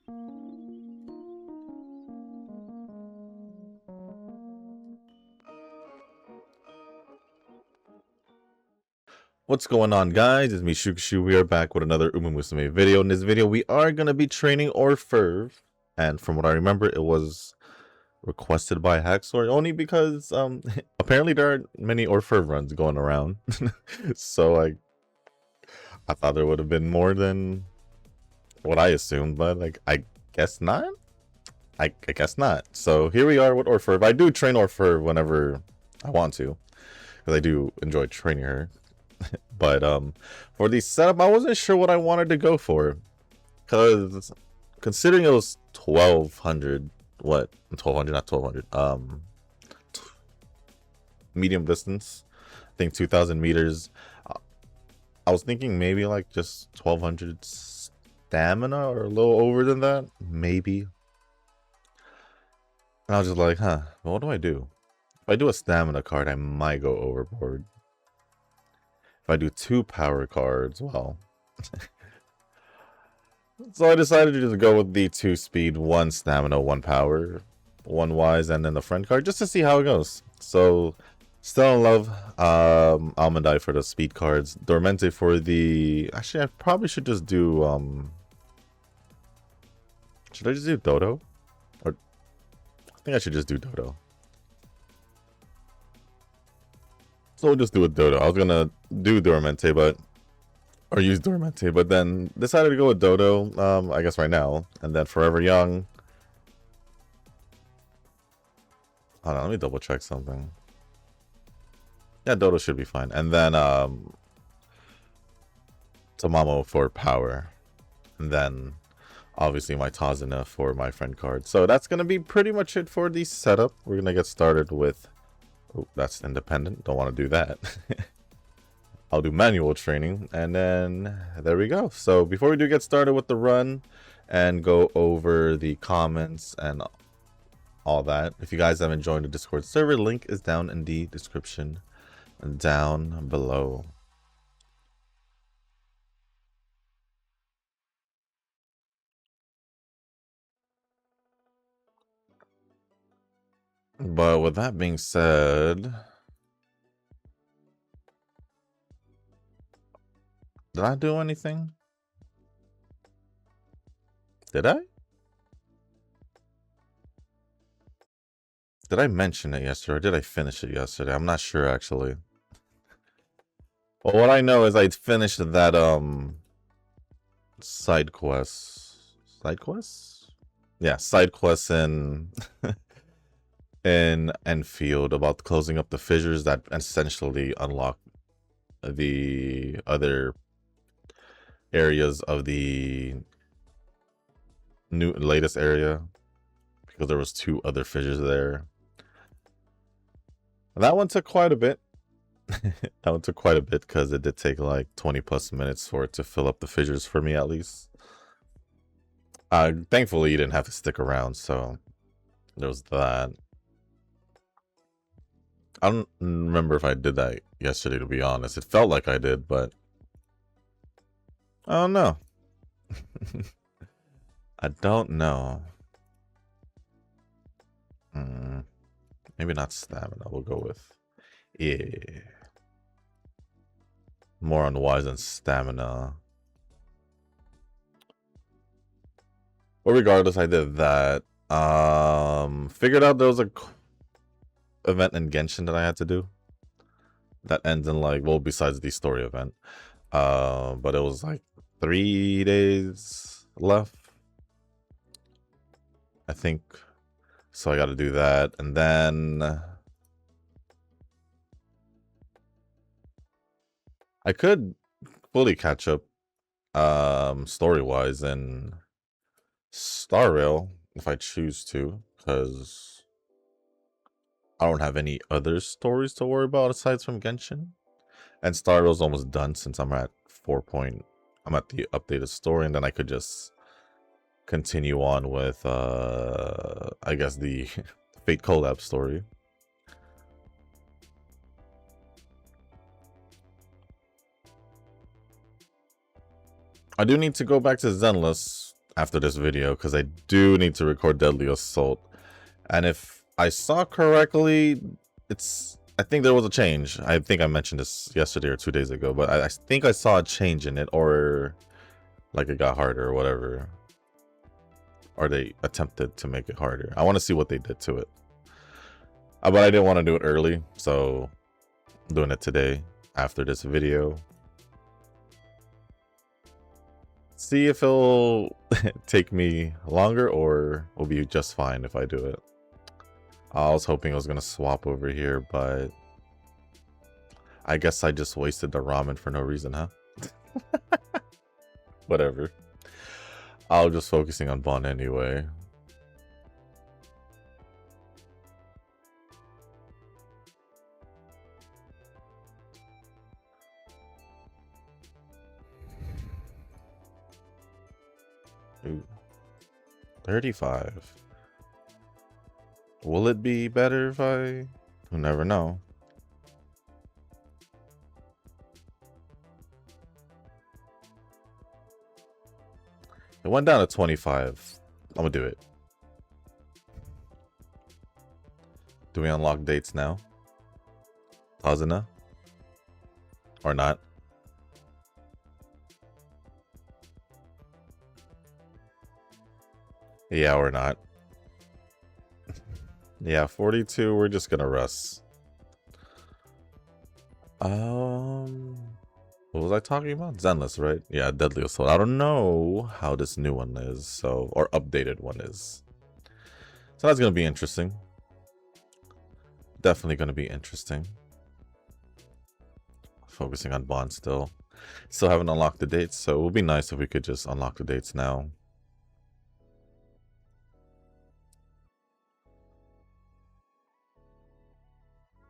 What's going on, guys? It's me, Shukashu. We are back with another Musume video. In this video, we are going to be training Orfevre. And from what I remember, it was requested by Hacksaw only because apparently there aren't many Orfevre runs going around. So I thought there would have been more than what I assumed, but like I guess not. I guess not. So here we are with Orfevre. I do train Orfevre whenever I want to, because I do enjoy training her. But for the setup, I wasn't sure what I wanted to go for, because considering it was 1200, what 1200, not 1200, medium distance, I think 2000 meters. I was thinking maybe like just 1200 stamina or a little over than that, maybe. And I was just like, huh, what do I do? If I do a stamina card, I might go overboard. If I do 2 power cards, well. So I decided to just go with the 2 speed, 1 stamina, 1 power, 1 wise, and then the friend card, just to see how it goes. So, still in love, Almond Eye for the speed cards, Dormente for the... Actually, I probably should just do, should I just do Dodo? Or, I think I should just do Dodo. So we'll just do a Dodo. I was gonna do Dormente, but... Or use Dormente, but then decided to go with Dodo, I guess right now. And then Forever Young. Hold on, let me double check something. Yeah, Dodo should be fine. And then Tamamo for power. And then obviously my Tazuna for my friend card. So that's gonna be pretty much it for the setup. We're gonna get started with... Oh, that's independent. Don't want to do that. I'll do manual training, and then there we go. So before we do get started with the run and go over the comments and all that, if you guys haven't joined the Discord server, link is down in the description down below. But with that being said, did I do anything? Did I? Did I mention it yesterday, or did I finish it yesterday? I'm not sure, actually. Well, what I know is I finished that, side quest. Side quests? Yeah, side quests in... in Enfield about closing up the fissures that essentially unlock the other areas of the latest area, because there was 2 other fissures there. That one took quite a bit. That one took quite a bit because it did take like 20+ minutes for it to fill up the fissures for me, at least. Thankfully you didn't have to stick around, so there was that. I don't remember if I did that yesterday, to be honest. It felt like I did, but I don't know. I don't know. Maybe not stamina. We'll go with, yeah, more on wise and stamina. But regardless, I did that. Figured out there was a event in Genshin that I had to do that ends in like, well, besides the story event, but it was like 3 days left, I think. So I got to do that, and then I could fully catch up story wise in Star Rail if I choose to, because I don't have any other stories to worry about aside from Genshin. And Star Rail's almost done since I'm at 4. I'm at the updated story, and then I could just continue on with I guess the Fate collab story. I do need to go back to Zenless after this video because I do need to record Deadly Assault. And if I saw correctly, I think there was a change. I think I mentioned this yesterday or 2 days ago, but I think I saw a change in it, or like it got harder or whatever. Or they attempted to make it harder. I want to see what they did to it. But I didn't want to do it early, so I'm doing it today after this video. See if it'll take me longer or will be just fine if I do it. I was hoping I was going to swap over here, but I guess I just wasted the ramen for no reason, huh? Whatever. I was just focusing on Bon anyway. Ooh. 35. Will it be better if I... You'll never know. It went down to 25. I'm gonna do it. Do we unlock dates now? Pazina? Or not? Yeah, or not. Yeah, 42, we're just gonna rest. What was I talking about? Zenless, right? Yeah, Deadly Assault. I don't know how this new one is, so, or updated one is. So that's gonna be interesting. Definitely gonna be interesting. Focusing on Bond still. Still haven't unlocked the dates, so it would be nice if we could just unlock the dates now.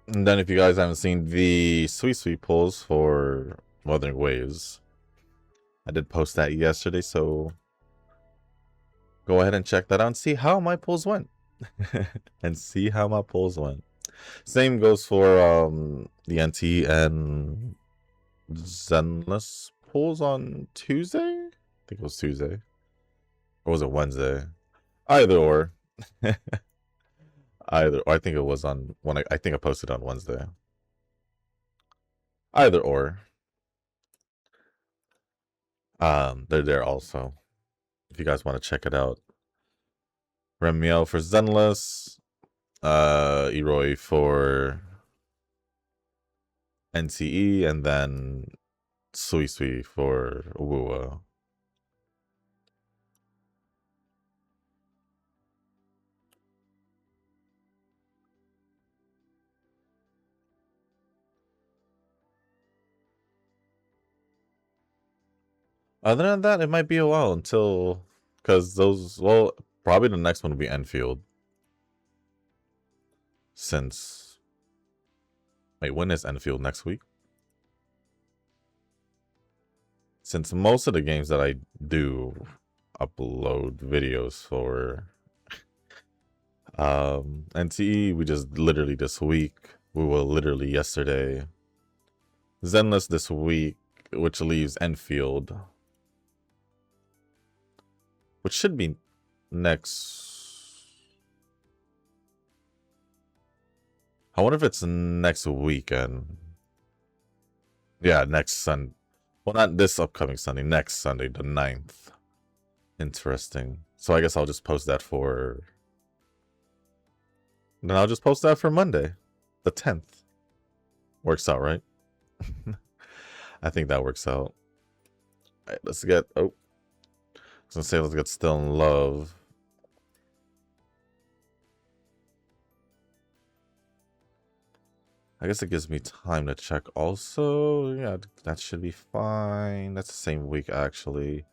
And then if you guys haven't seen the sweet pulls for Wuthering Waves, I did post that yesterday, so go ahead and check that out and see how my pulls went. And see how my pulls went. Same goes for the NT and Zenless pulls on Tuesday? I think it was Tuesday. Or was it Wednesday? Either or. Either or. I think it was on when I think I posted on Wednesday. Either or. They're there also. If you guys want to check it out. Remiel for Zenless. Eroi for NCE, and then Sui for Wua. Other than that, it might be a while until, because those, well, probably the next one will be Enfield. Since, wait, when is Enfield? Next week? Since most of the games that I do upload videos for NTE, we just literally this week, we will literally yesterday. Zenless this week, which leaves Enfield, which should be next. I wonder if it's next weekend. Yeah, next Sunday. Well, not this upcoming Sunday. Next Sunday, the 9th. Interesting. So I guess I'll just post that for... Then I'll just post that for Monday, the 10th. Works out, right? I think that works out. All right, let's get... Oh. I was gonna say, let's get Still in Love. I guess it gives me time to check also. Yeah, that should be fine. That's the same week, actually.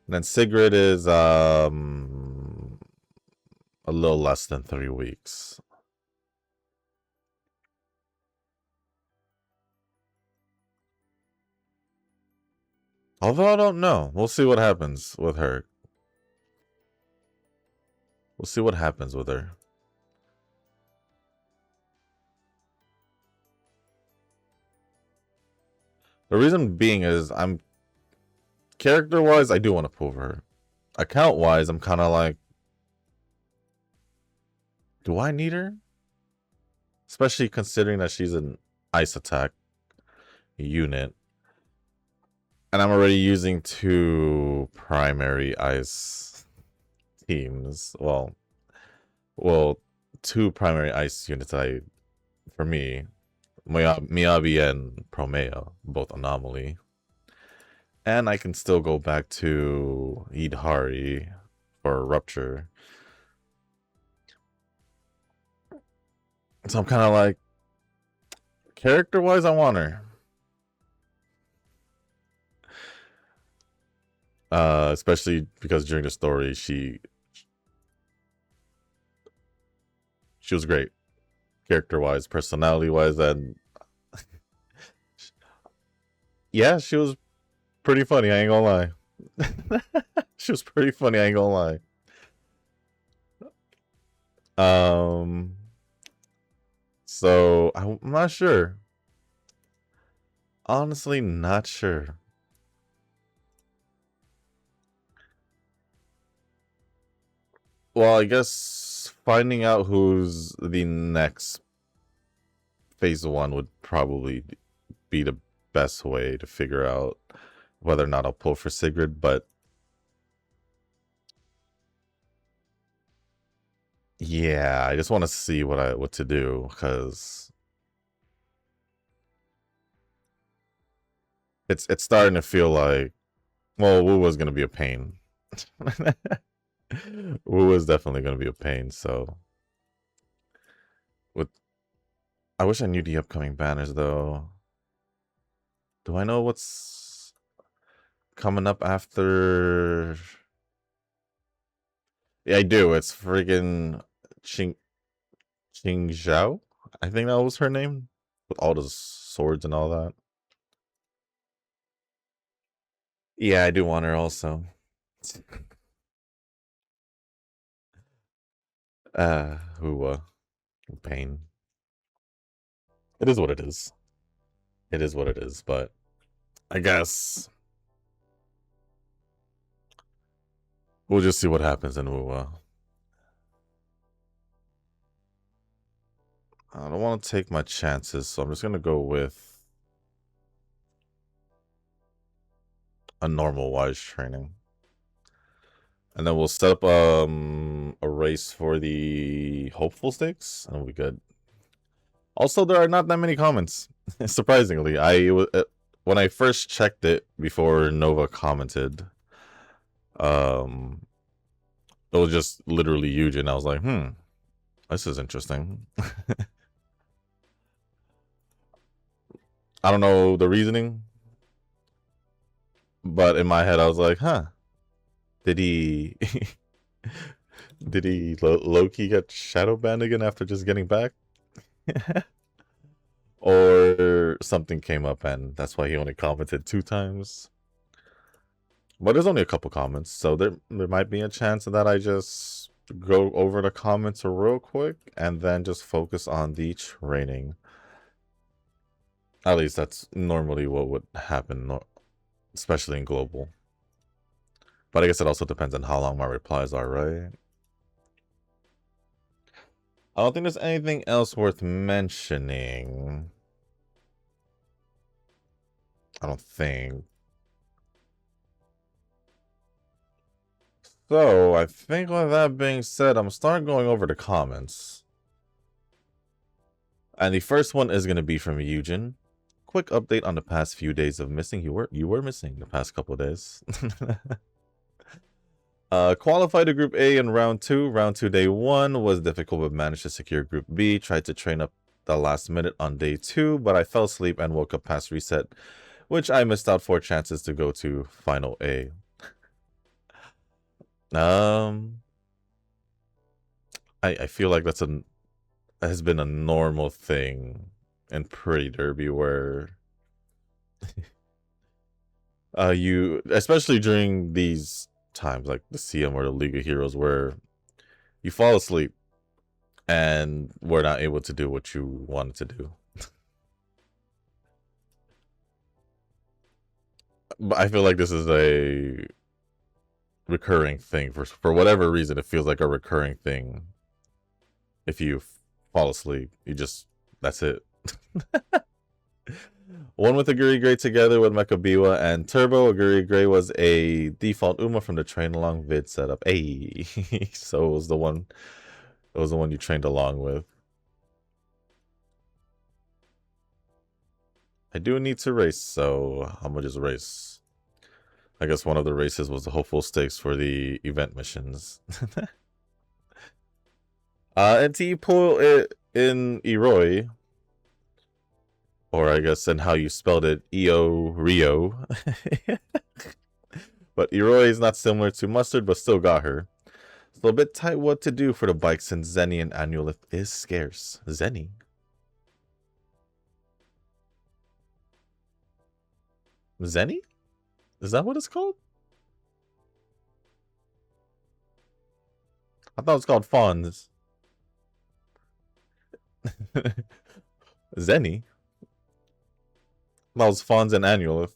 And then Sigrid is a little less than 3 weeks. Although I don't know. We'll see what happens with her. We'll see what happens with her. The reason being is character-wise, I do want to pull for her. account wise, I'm kind of like, do I need her? Especially considering that she's an ice attack unit. And I'm already using 2 primary ice teams. Well, 2 primary ice units for me, Miyabi and Promeo, both anomaly. And I can still go back to Idhari for Rupture. So I'm kind of like, character-wise, I want her. Especially because during the story, she was great. Character-wise, personality-wise, and yeah, she was pretty funny, I ain't gonna lie. She was pretty funny, I ain't gonna lie. So I'm not sure. Honestly, not sure. Well, I guess finding out who's the next phase 1 would probably be the best way to figure out whether or not I'll pull for Sigrid, but yeah, I just want to see what to do, because it's starting to feel like, well, Wu was gonna be a pain. Wu was definitely gonna be a pain. So, with I wish I knew the upcoming banners though. Do I know what's coming up after? Yeah, I do. It's friggin' Ching Zhao. I think that was her name, with all the swords and all that. Yeah, I do want her also. Who pain. It is what it is. It is what it is, but I guess we'll just see what happens in Wuwa. I don't want to take my chances, so I'm just gonna go with a normal wise training. And then we'll set up a race for the hopeful stakes, and we'll be good. Also, there are not that many comments. Surprisingly, when I first checked it before Nova commented, it was just literally huge, and I was like, this is interesting. I don't know the reasoning, but in my head, I was like, did he did he low-key get shadow banned again after just getting back? Or something came up and that's why he only commented 2 times. But there's only a couple comments, so there might be a chance that I just go over the comments real quick and then just focus on the training. At least that's normally what would happen, especially in global. But I guess it also depends on how long my replies are, right? I don't think there's anything else worth mentioning. I don't think. So, I think with that being said, I'm starting going over the comments. And the first one is going to be from Eugen. Quick update on the past few days of missing. You were missing the past couple of days. Qualified to Group A in Round 2. Round 2 Day 1 was difficult, but managed to secure Group B. Tried to train up the last minute on Day 2, but I fell asleep and woke up past reset, which I missed out 4 chances to go to Final A. I feel like has been a normal thing in Pretty Derby where you, especially during these times like the CM or the League of Heroes, where you fall asleep and we're not able to do what you wanted to do. But I feel like this is recurring thing. For whatever reason, it feels like a recurring thing. If you fall asleep, that's it. One with Aguri Gray together with Mekabiwa and Turbo. Aguri Gray was a default Uma from the train along vid setup. Hey, so it was the one. It was the one you trained along with. I do need to race, so I'm gonna just race. I guess one of the races was the hopeful stakes for the event missions. And to pull it in Iroi, or I guess in how you spelled it, Eo Rio. But Iroi is not similar to Mustard, but still got her. So a bit tight what to do for the bike since Zenny and Annual is scarce. Zenny? Zenny? Is that what it's called? I thought it was called Fawns. Zenny? That was Fawns and Annual.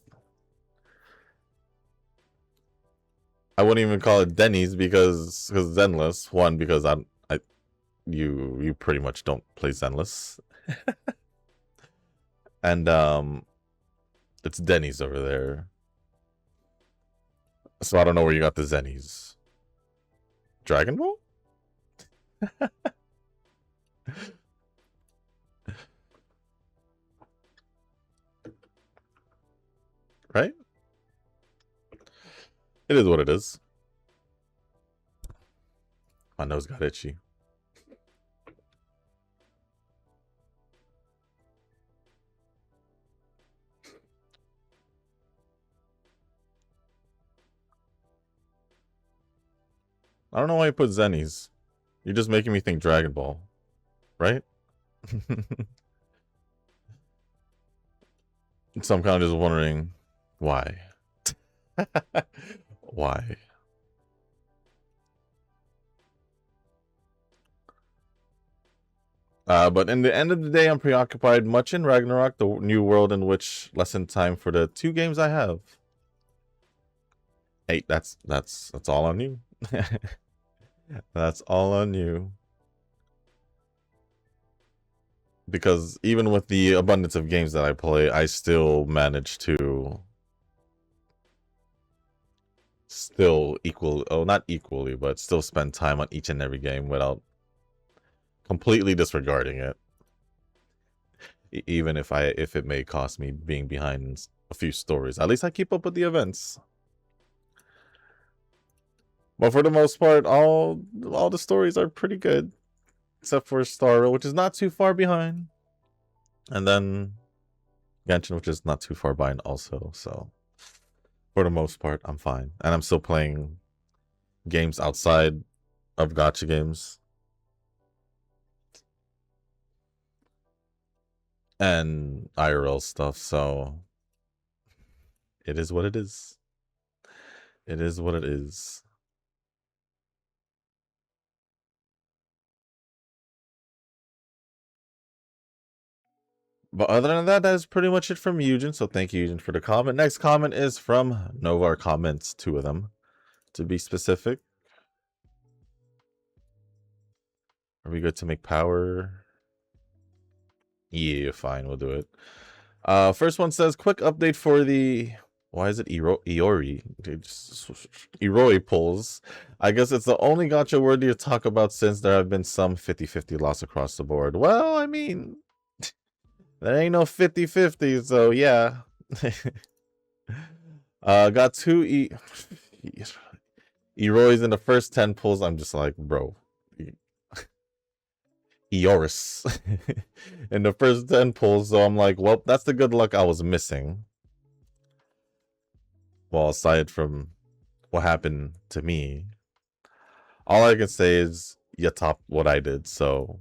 I wouldn't even call it Denny's because Zenless. One, because you pretty much don't play Zenless. And it's Denny's over there. So I don't know where you got the Zennies. Dragon Ball? Right? It is what it is. My nose got itchy. I don't know why you put Zennies. You're just making me think Dragon Ball. Right? So I'm kind of just wondering why. Why? But in the end of the day, I'm preoccupied much in Ragnarok, the new world in which lesson time for the 2 games I have. Hey, that's all on you. That's all on you. Because even with the abundance of games that I play, I still manage to not equally, but still spend time on each and every game without completely disregarding it. Even if it may cost me being behind a few stories. At least I keep up with the events. But for the most part, all the stories are pretty good. Except for Star Rail, which is not too far behind. And then Genshin, which is not too far behind also. So for the most part, I'm fine. And I'm still playing games outside of gacha games. And IRL stuff, so it is what it is. It is what it is. But other than that, that is pretty much it from Eugen. So thank you, Eugen, for the comment. Next comment is from Novar Comments, 2 of them, to be specific. Are we good to make power? Yeah, fine, we'll do it. First one says, quick update for the... Why is it Iori? Iroi pulls. I guess it's the only gacha worthy to talk about since there have been some 50-50 loss across the board. Well, I mean... There ain't no 50-50, so yeah. Got 2 Eroys in the first 10 pulls. I'm just like, bro. Eoris. In the first 10 pulls, so I'm like, well, that's the good luck I was missing. Well, aside from what happened to me, all I can say is you topped what I did, so...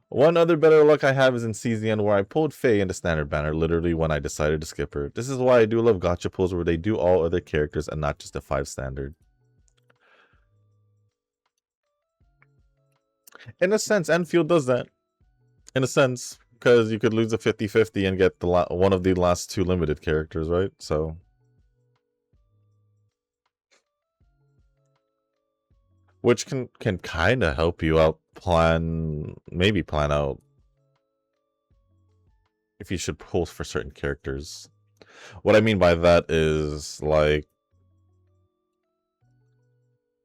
One other better luck I have is in CZN, where I pulled Faye in the standard banner literally when I decided to skip her. This is why I do love gacha pulls where they do all other characters and not just the 5 standard. In a sense, Enfield does that. In a sense, because you could lose a 50-50 and get one of the last 2 limited characters, right? So which can kind of help you out maybe plan out if you should pull for certain characters. What I mean by that is, like,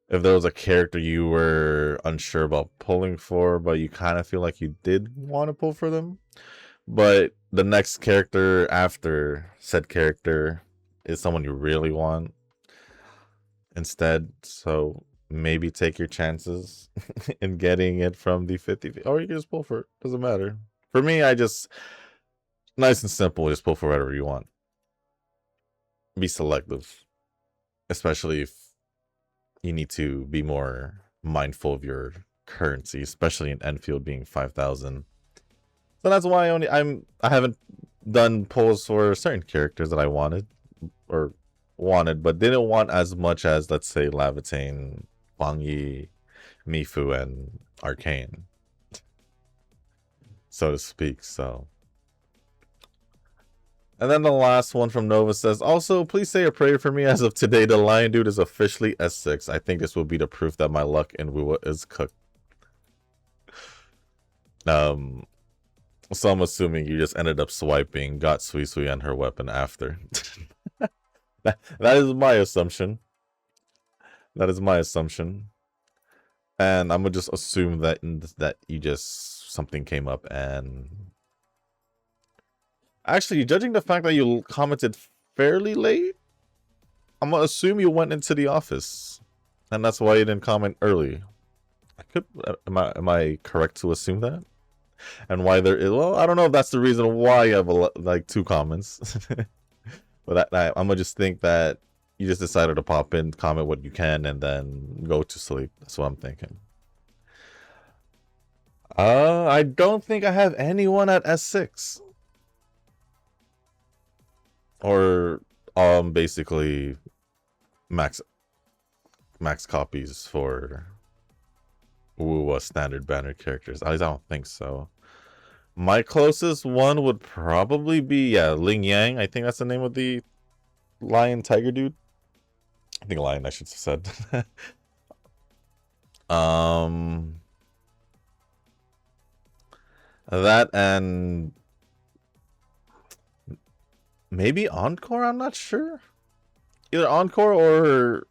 if there was a character you were unsure about pulling for, but you kind of feel like you did want to pull for them, but the next character after said character is someone you really want instead, so maybe take your chances in getting it from the 50, or you can just pull for it. Doesn't matter. For me, I just, nice and simple, just pull for whatever you want. Be selective, especially if you need to be more mindful of your currency, especially in Enfield being 5,000. So that's why I haven't done pulls for certain characters that I wanted, but didn't want as much as, let's say, Lavatane, Huang Yi, Mifu, and Arcane, so to speak. So, and then the last one from Nova says, also, please say a prayer for me. As of today, the Lion Dude is officially S6. I think this will be the proof that my luck in Wuwa is cooked. So I'm assuming you just ended up swiping, got Sui Sui and her weapon after. that is my assumption. That is my assumption. And I'm gonna just assume that you just, something came up and... Actually, judging the fact that you commented fairly late, I'm gonna assume you went into the office, and that's why you didn't comment early. Am I correct to assume that? And why there is, well, I don't know if that's the reason why you have like 2 comments, but I'm gonna just think that you just decided to pop in, comment what you can, and then go to sleep. That's what I'm thinking. I don't think I have anyone at S6. Or basically max copies for Wuwa standard banner characters. At least I don't think so. My closest one would probably be, Ling Yang. I think that's the name of the lion tiger dude. I think lion, I should have said. That and maybe Encore, I'm not sure. Either Encore or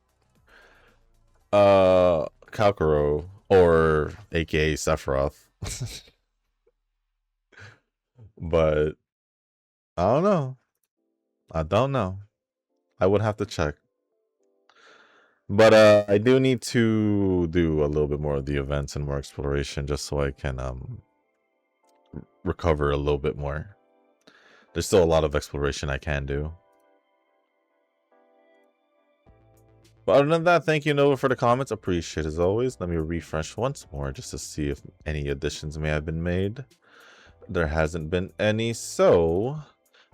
Kalkaro, or aka Sephiroth. But I don't know. I would have to check. But I do need to do a little bit more of the events and more exploration just so I can recover a little bit more. There's still a lot of exploration I can do. But other than that, thank you, Nova, for the comments. Appreciate it as always. Let me refresh once more just to see if any additions may have been made. There hasn't been any. So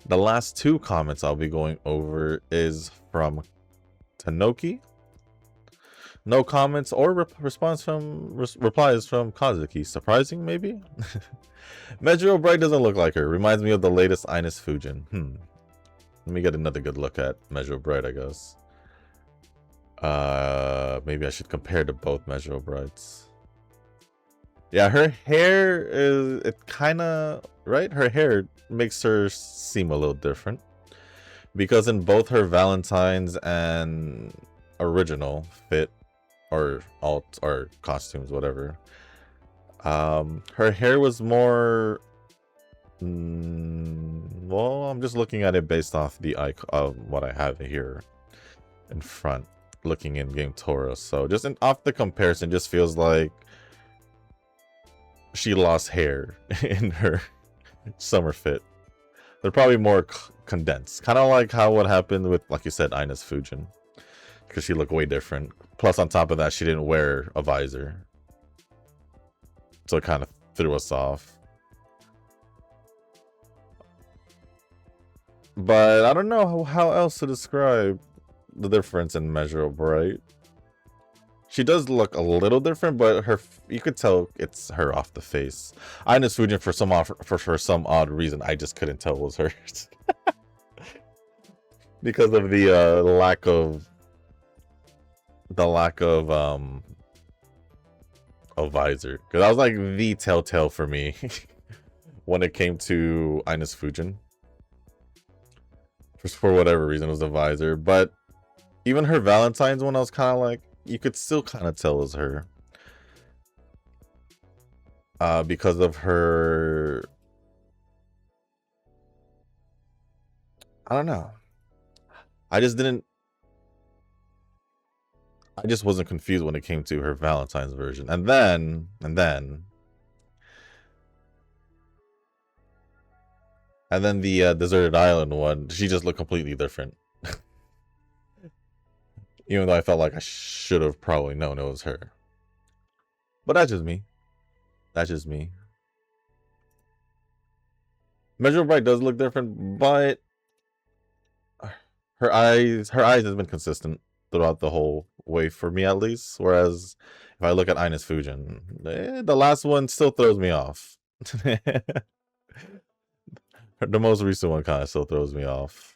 the last 2 comments I'll be going over is from Tanoki. No comments or replies from Kazuki. Surprising, maybe? Meijiro Bright doesn't look like her. Reminds me of the latest Ines Fujin. Let me get another good look at Meijiro Bright, I guess. Maybe I should compare to both Meijiro Brights. Yeah, her hair is, it kind of, right? Her hair makes her seem a little different. Because in both her Valentine's and original fit, or alt, or costumes, whatever, her hair was more, well, I'm just looking at it based off the icon of what I have here in front, looking in Game Toro. So just off the comparison, just feels like she lost hair in her summer fit. They're probably more condensed, kind of like how what happened with, like you said, Ines Fujin, because she looked way different. Plus, on top of that, she didn't wear a visor, so it kind of threw us off. But I don't know how else to describe the difference in Meijiro Bright. She does look a little different, but you could tell it's her off the face. Ines Fujin, for some odd reason, I just couldn't tell it was her. Because of the lack of a visor. Because that was like the telltale for me when it came to Ines Fujin. For whatever reason, it was a visor. But even her Valentine's one, I was kind of like, you could still kind of tell it was her. Because of her... I don't know. I just wasn't confused when it came to her Valentine's version. And then the Deserted Island one, she just looked completely different. Even though I felt like I should have probably known it was her. But that's just me. That's just me. Measure Bright does look different, but her eyes has been consistent throughout the whole way for me, at least. Whereas if I look at Ines Fujin, the last one still throws me off. The most recent one kind of still throws me off.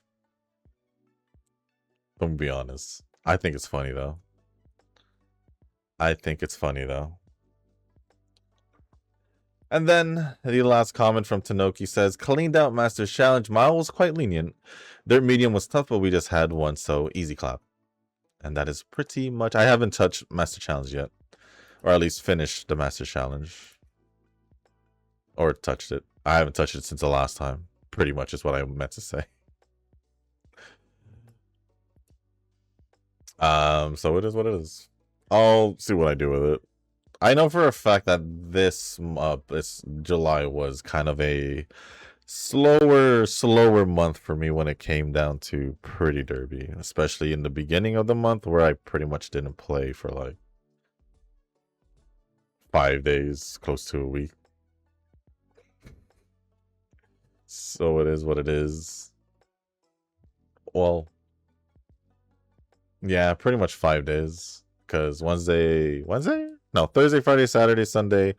I'm gonna be honest. I think it's funny though. And then the last comment from Tanoki says, cleaned out Master's Challenge. Mile was quite lenient. Their medium was tough, but we just had one, so easy clap. And that is pretty much... I haven't touched Master Challenge yet. Or at least finished the Master Challenge. Or touched it. I haven't touched it since the last time. Pretty much is what I meant to say. So it is what it is. I'll see what I do with it. I know for a fact that this July was kind of a slower month for me when it came down to Pretty Derby, especially in the beginning of the month where I pretty much didn't play for like 5 days, close to a week. So it is what it is. Well, yeah, pretty much 5 days, because Thursday, Friday, Saturday, Sunday,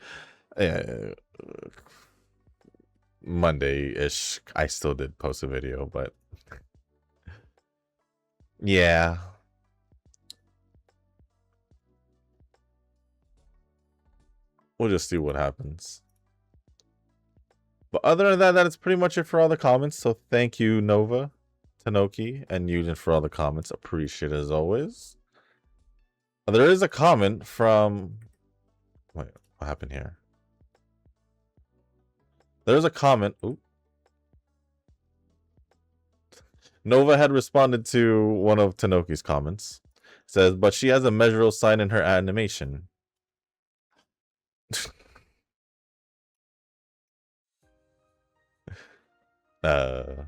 Monday-ish, I still did post a video, but yeah. We'll just see what happens. But other than that, that is pretty much it for all the comments. So thank you, Nova, Tanoki, and Eugen for all the comments. Appreciate it as always. There is a comment from... Wait, what happened here? There's a comment... Ooh. Nova had responded to one of Tanoki's comments. It says, but she has a measurable sign in her animation. But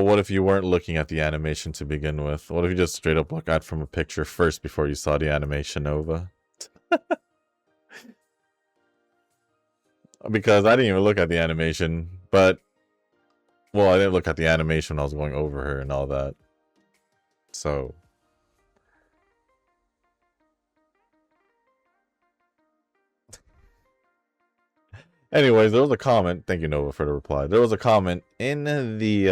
what if you weren't looking at the animation to begin with? What if you just straight up look at from a picture first before you saw the animation, Nova? Because I didn't even look at the animation, but... Well, I didn't look at the animation when I was going over her and all that. So... Anyways, there was a comment. Thank you, Nova, for the reply. There was a comment in the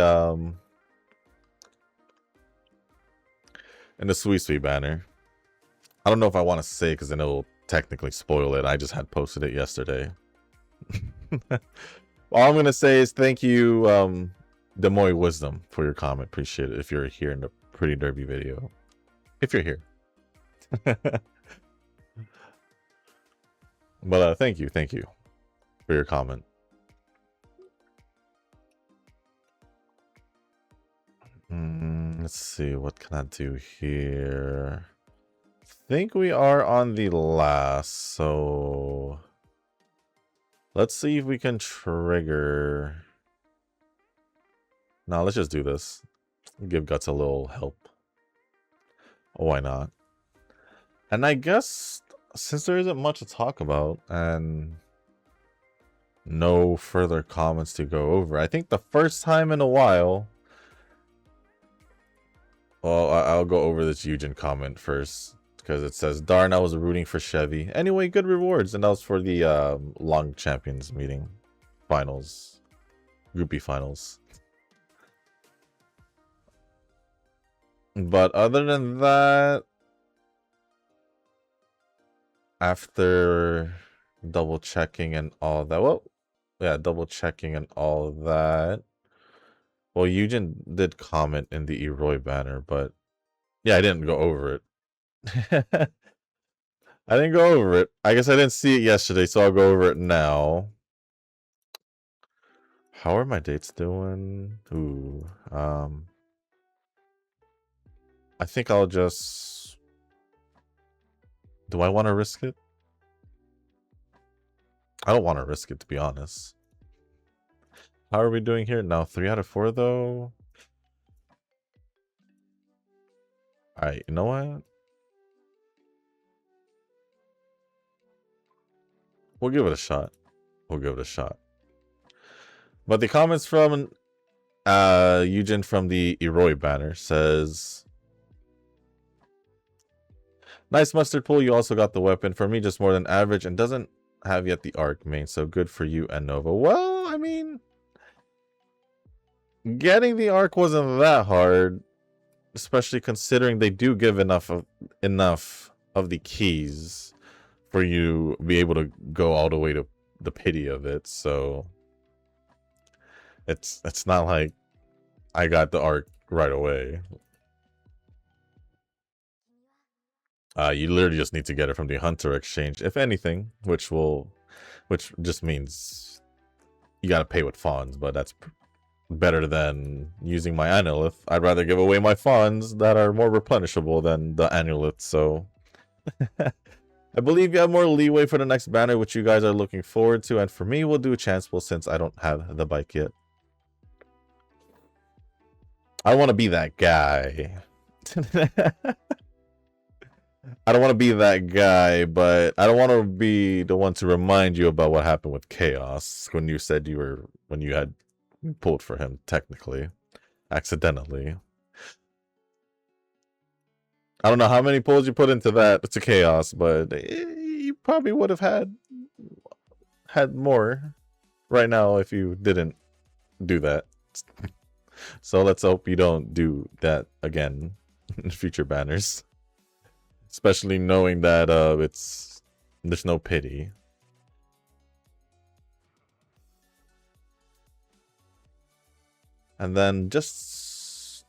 Sweet Sweet banner. I don't know if I want to say because then it'll technically spoil it. I just had posted it yesterday. All I'm gonna say is thank you, Demoy Wisdom, for your comment. Appreciate it if you're here in the Pretty Derby video. If you're here. But thank you for your comment. Let's see, what can I do here? I think we are on the last, so let's see if we can trigger. No, let's just do this. Give Guts a little help. Oh, why not? And I guess since there isn't much to talk about and no further comments to go over, I think the first time in a while... Well, I'll go over this Eugen comment first, because it says, darn, I was rooting for Chevy. Anyway, good rewards. And that was for the Long Champions meeting. Finals. Groupie finals. But other than that, after double checking and all that, well, yeah, double checking and all that. Well, Eugen did comment in the Eroy banner, but yeah, I didn't go over it. I didn't go over it. I guess I didn't see it yesterday, so I'll go over it now. How are my dates doing? Ooh, I think I'll just... Do I want to risk it? I don't want to risk it, to be honest. How are we doing here? No, 3 out of 4, though. Alright, you know what? We'll give it a shot. We'll give it a shot. But the comments from Eugen from the Eroy banner says... Nice mustard pool, you also got the weapon. For me, just more than average and doesn't have yet the arc main, so good for you and Nova. Well, I mean... Getting the arc wasn't that hard. Especially considering they do give enough of the keys for you to be able to go all the way to the pity of it, so it's not like I got the arc right away. You literally just need to get it from the Hunter exchange, if anything, which just means you gotta pay with fawns, but that's better than using my Annulith. I'd rather give away my fawns that are more replenishable than the Annulith, so... I believe you have more leeway for the next banner, which you guys are looking forward to, and for me, we'll do a chance pull since I don't have the bike yet. I want to be that guy. I don't want to be that guy, but I don't want to be the one to remind you about what happened with Chaos when you said when you had pulled for him, technically. Accidentally. I don't know how many pulls you put into that to Chaos, but you probably would have had more right now if you didn't do that. So let's hope you don't do that again in future banners. Especially knowing that there's no pity. And then just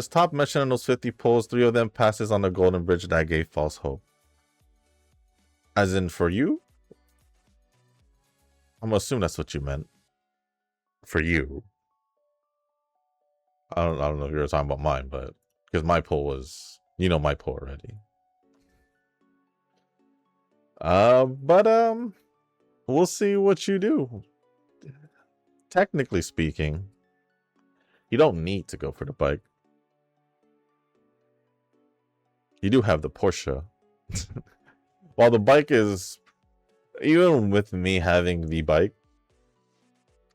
top mention on those 50 pulls, 3 of them passes on the golden bridge that gave false hope. As in for you? I'm gonna assume that's what you meant. For you. I don't know if you were talking about mine, but because my pull was, you know, my pull already. We'll see what you do. Technically speaking, you don't need to go for the bike. You do have the Porsche. While the bike is, even with me having the bike,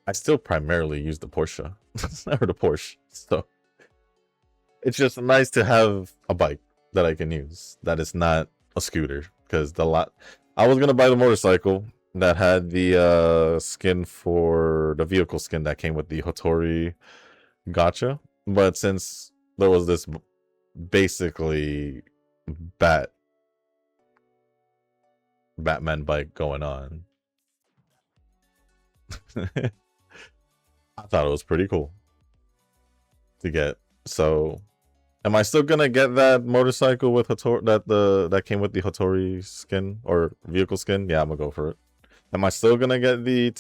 I still primarily use the Porsche. Or the Porsche. So it's just nice to have a bike that I can use that is not a scooter. Because I was gonna buy the motorcycle that had the skin for the vehicle skin that came with the Hattori gacha, but since there was this basically Batman bike going on, I thought it was pretty cool to get. So am I still gonna get that motorcycle with Hattori that came with the Hattori skin or vehicle skin? Yeah, I'm gonna go for it. Am I still gonna get the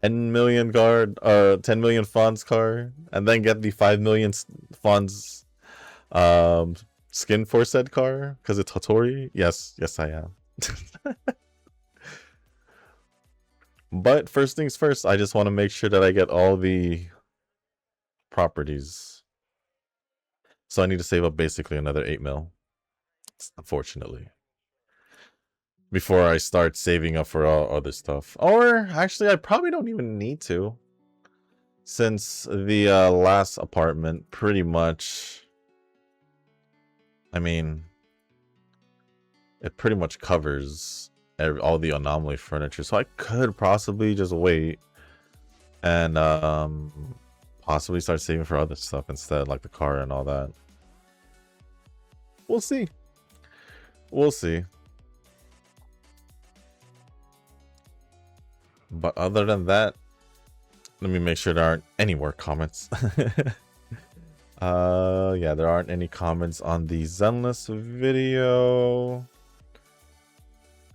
10 million card, 10 million funds card, and then get the 5 million funds skin for said car because it's Hattori? Yes, I am. But first things first, I just want to make sure that I get all the properties. So I need to save up basically another 8 mil, unfortunately, before I start saving up for all other stuff. Or actually, I probably don't even need to, since the last apartment pretty much, I mean, it pretty much covers all the anomaly furniture. So I could possibly just wait and possibly start saving for other stuff instead, like the car and all that. We'll see. We'll see. But other than that, let me make sure there aren't any more comments. Yeah, there aren't any comments on the Zenless video.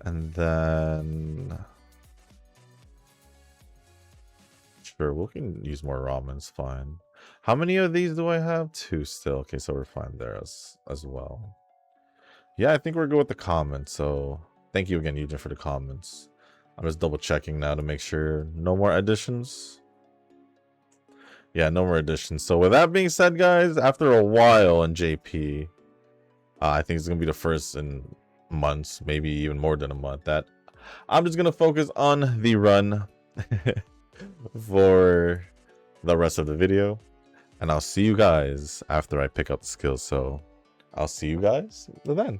And then sure, we can use more ramen's fine. How many of these do I have? 2 still. Okay, so we're fine there as well. Yeah, I think we're good with the comments. So thank you again, Eugen, for the comments. I'm just double checking now to make sure no more additions. Yeah, no more additions. So with that being said, guys, after a while in JP, I think it's gonna be the first in months, maybe even more than a month, that I'm just gonna focus on the run for the rest of the video, and I'll see you guys after I pick up the skills. So I'll see you guys then.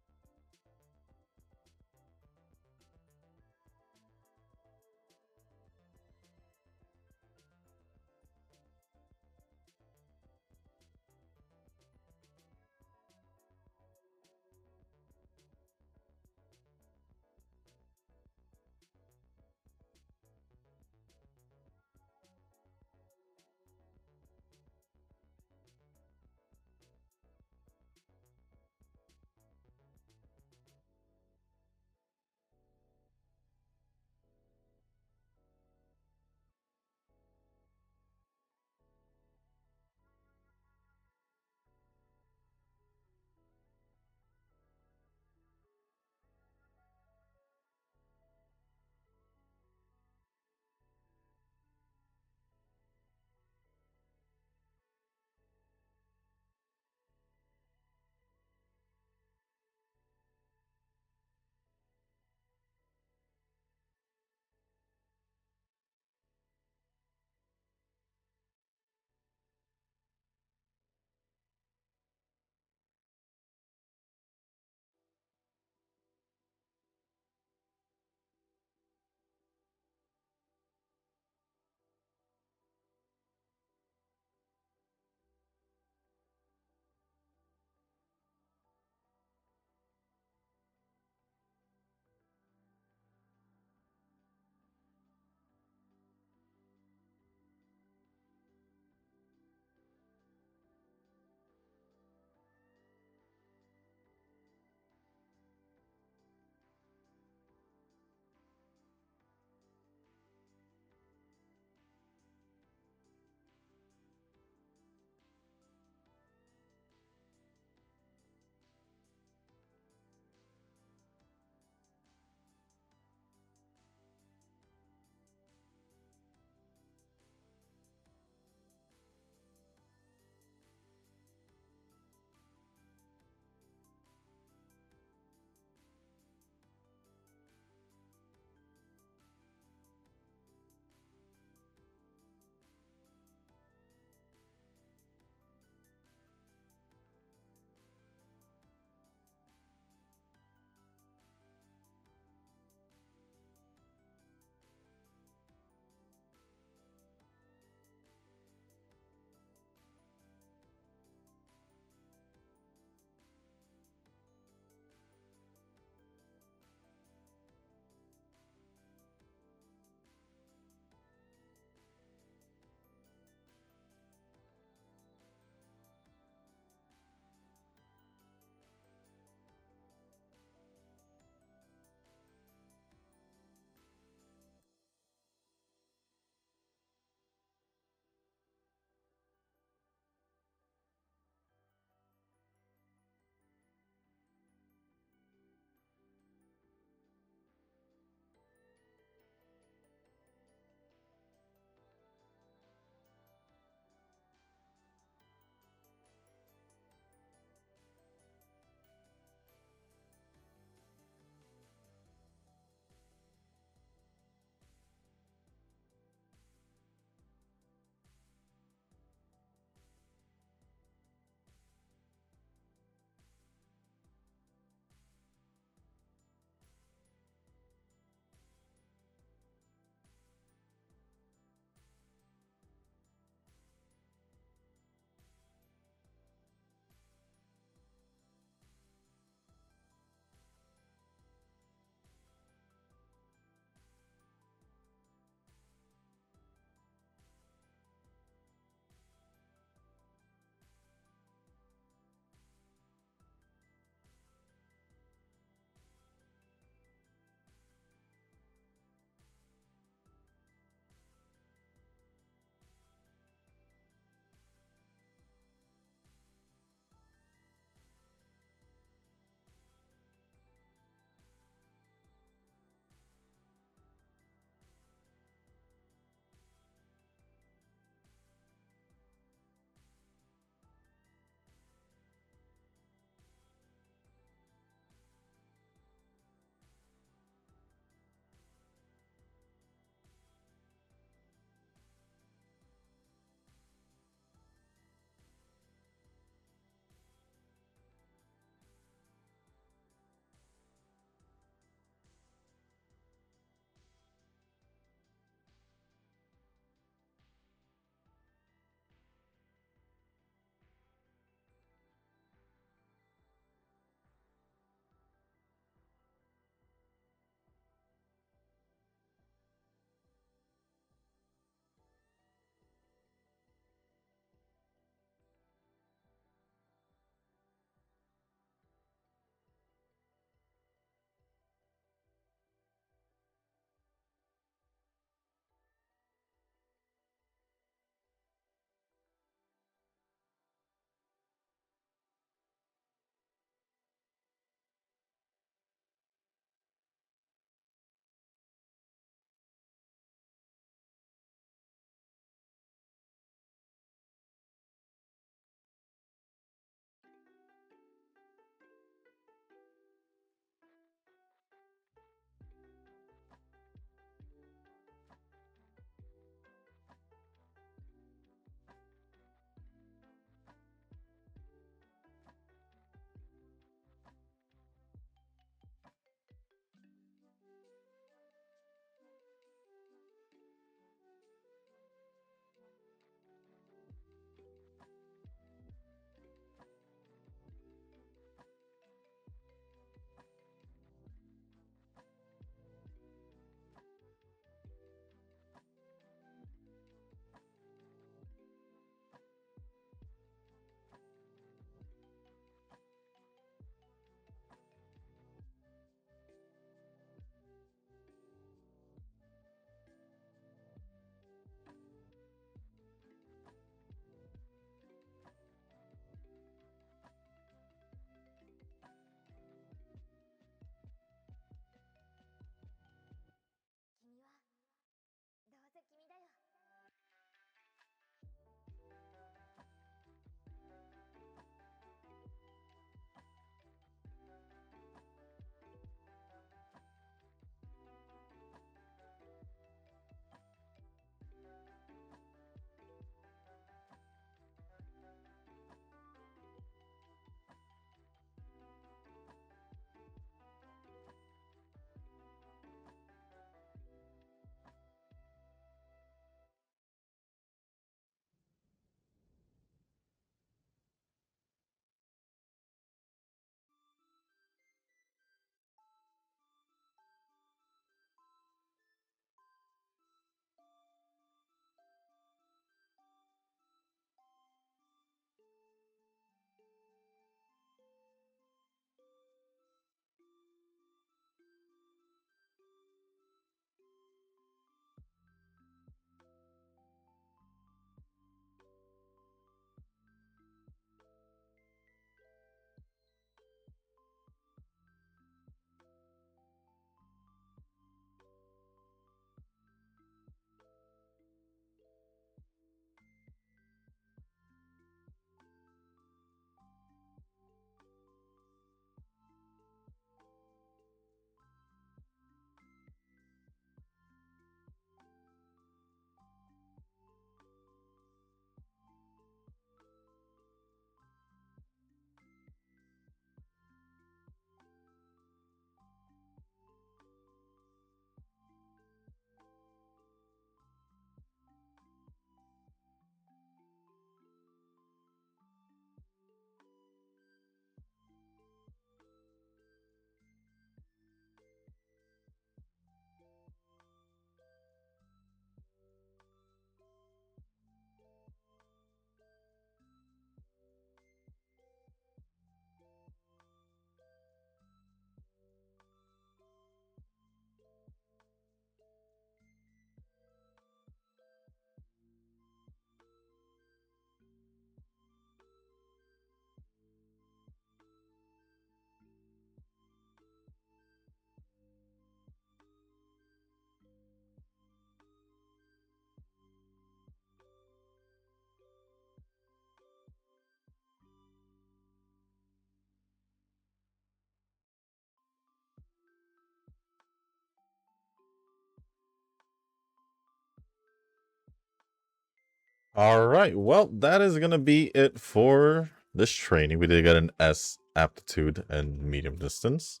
All right, well, that is going to be it for this training. We did get an S aptitude and medium distance.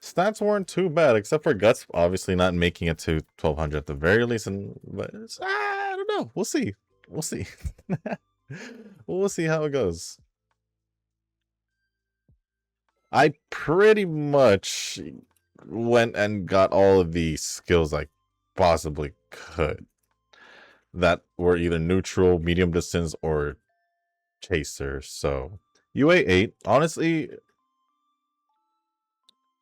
Stats weren't too bad, except for guts obviously not making it to 1200 at the very least. And but I don't know. We'll see. We'll see. We'll see how it goes. I pretty much went and got all of the skills I possibly could that were either neutral, medium distance, or chaser. So UA8, honestly,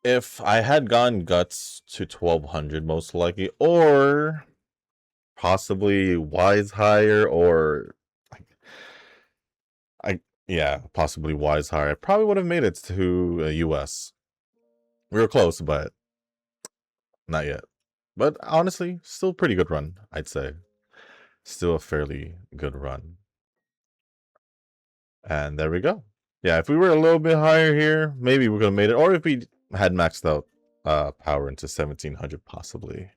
if I had gone guts to 1200 most likely, or possibly wise higher, or yeah, possibly wise higher, I probably would have made it to US. We were close, but not yet. But honestly, still pretty good run, I'd say. Still a fairly good run. And there we go. Yeah, if we were a little bit higher here, maybe we could have made it. Or if we had maxed out power into 1700 possibly.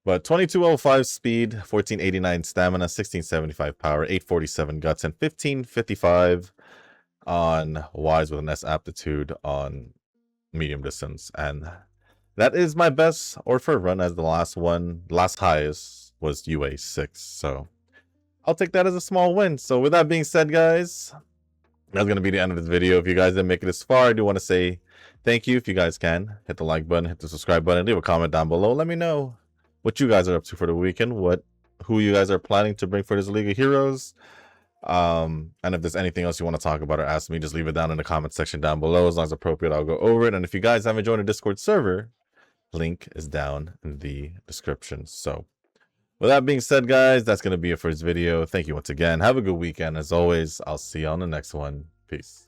But 2205 speed, 1489 stamina, 1675 power, 847 guts, and 1555 on wise with an S aptitude on medium distance. And that is my best Orfevre run, as the last one, last highest was UA6. So I'll take that as a small win. So with that being said, guys, that's going to be the end of this video. If you guys didn't make it this far, I do want to say thank you. If you guys can, hit the like button, hit the subscribe button, leave a comment down below. Let me know what you guys are up to for the weekend, who you guys are planning to bring for this League of Heroes. And if there's anything else you want to talk about or ask me, just leave it down in the comment section down below. As long as appropriate, I'll go over it. And if you guys haven't joined the Discord server, link is down in the description. So with that being said, guys, that's going to be it for this video. Thank you once again. Have a good weekend. As always, I'll see you on the next one. Peace.